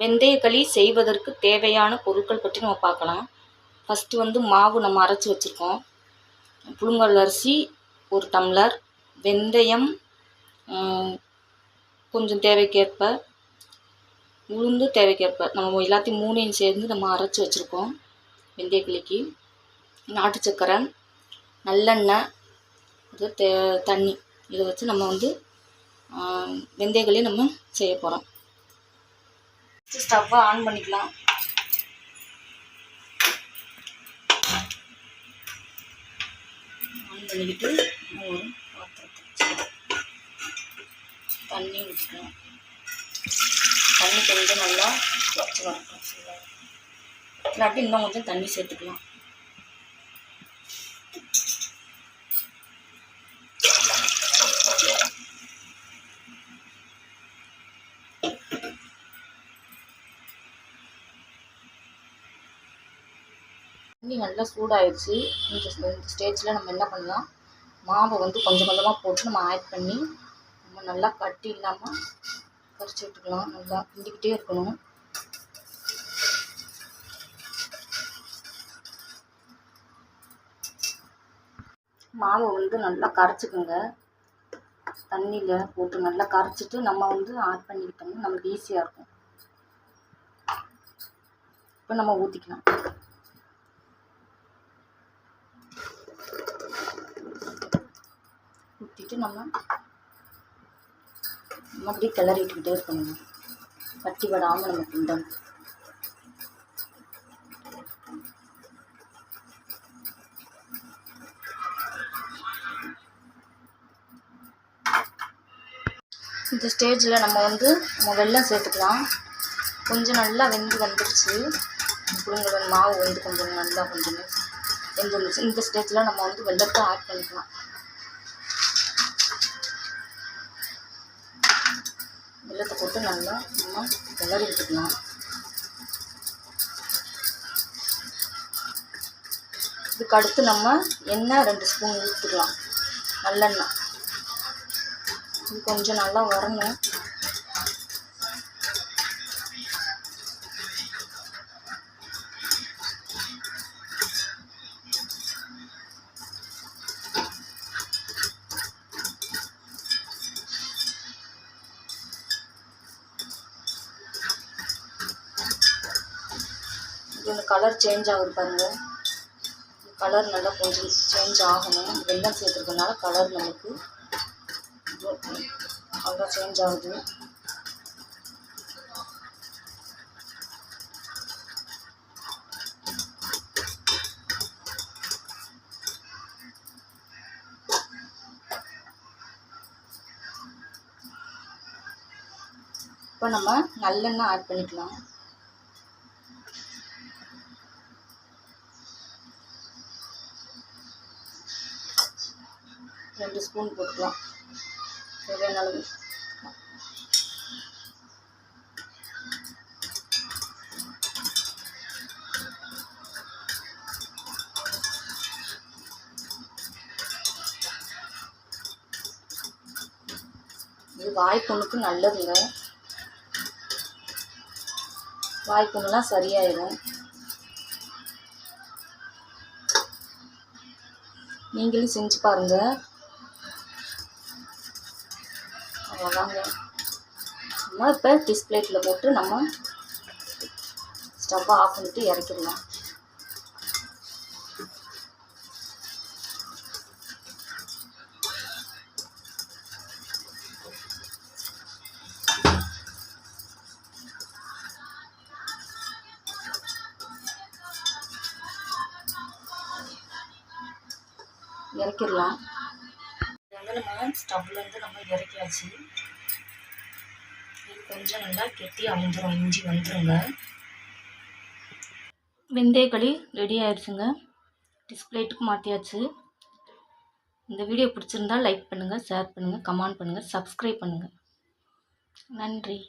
வெந்தயக்களி செய்வதற்கு தேவையான பொருட்கள் பற்றி நம்ம பார்க்கலாம். ஃபஸ்ட்டு வந்து மாவு நம்ம அரைச்சி வச்சுருக்கோம். புழுங்கல் அரிசி 1 டம்ளர், வெந்தயம் கொஞ்சம் தேவைக்கேற்ப, உளுந்து தேவைக்கேற்ப, நம்ம எல்லாத்தையும் 3யும் சேர்ந்து நம்ம அரைச்சி வச்சுருக்கோம். வெந்தயக்களிக்கு நாட்டு சக்கரை, நல்லெண்ணெய், இது தண்ணி, இதை வச்சு நம்ம வந்து வெந்தயக்களி நம்ம செய்ய போகிறோம். ஸ்டவ்வை ஆன் பண்ணிக்கலாம். ஆன் பண்ணிக்கிட்டு ஒரு பாத்திரத்தை தண்ணி ஊற்றிக்கலாம். தண்ணி கொஞ்சம் நல்லா வச்சு வரட்டும். இல்லாட்டி இன்னும் கொஞ்சம் தண்ணி சேர்த்துக்கலாம். தண்ணி நல்லா சூடாயிடுச்சு. இந்த ஸ்டேஜில் நம்ம என்ன பண்ணலாம், மாவை வந்து கொஞ்சம் கொஞ்சமாக போட்டு நம்ம ஆட் பண்ணி நம்ம நல்லா கட்டி இல்லாமல் கரைச்சி விட்டுக்கலாம். நல்லா கிண்டிக்கிட்டே இருக்கணும். மாவை வந்து நல்லா கரைச்சிக்கோங்க. தண்ணியில் போட்டு நல்லா கரைச்சிட்டு நம்ம வந்து ஆட் பண்ணிக்கிட்டோம்னா நம்மளுக்கு ஈஸியாக இருக்கும். இப்போ நம்ம ஊற்றிக்கலாம். ஊற்றிட்டு நம்ம அப்படியே கிளறிட்டுக்கிட்டே இருக்கணும். கட்டி விடாமல் நம்ம கிண்டணும். இந்த ஸ்டேஜில் நம்ம வந்து வெல்லம் சேர்த்துக்கலாம். கொஞ்சம் நல்லா வெந்து வந்துடுச்சு. புழுங்கல் மாவு வந்து கொஞ்சம் நல்லா கொஞ்சம் வெந்து வந்துடுச்சு. இந்த ஸ்டேஜில் நம்ம வந்து வெல்லத்தை ஆட் பண்ணிக்கலாம். வெல்லத்தை போட்டு நல்லா நம்ம கிளறி விட்டுக்கலாம். இதுக்கு அடுத்து நம்ம எண்ணெய் 2 ஸ்பூன் ஊற்றிக்கலாம். நல்லெண்ணெய். இது கொஞ்சம் நல்லா வரணும். இந்த கலர் சேஞ்ச் ஆகுது பாருங்கள். கலர் நல்லா கொஞ்சம் சேஞ்ச் ஆகணும். வெல்லம் சேர்த்துருக்கனால கலர் நமக்கு நல்லா சேஞ்ச் ஆகுது. இப்போ நம்ம நல்லெண்ணெய் ஆட் பண்ணிக்கலாம். ரெண்டு ஸ்பூன் போட்டுக்கலாம். தேவையான அளவு. இது வாய்ப்புண்ணுக்கு நல்லதுங்க. வாய்ப்புண்ணுலாம் சரியாயிடும். நீங்களும் செஞ்சு பாருங்கள். அவ்வளோதாங்க. நம்ம இப்போ டிஸ்பிளேட்டில் போட்டு நம்ம ஸ்டவ்வை ஆஃப் பண்ணிட்டு இறக்கிடலாம். இறக்கிடலாம். நம்ம ஸ்டவ்லேருந்து நம்ம இறக்கியாச்சு. இது கொஞ்சம் நல்லா கெட்டி அமுந்துடும், இஞ்சி வந்துடுங்க. வெந்தயக்களி ரெடி ஆயிடுச்சுங்க. டிஸ்பிளேட்டுக்கு மாற்றியாச்சு. இந்த வீடியோ பிடிச்சிருந்தால் லைக் பண்ணுங்கள், ஷேர் பண்ணுங்கள், கமெண்ட் பண்ணுங்கள், சப்ஸ்கிரைப் பண்ணுங்கள். நன்றி.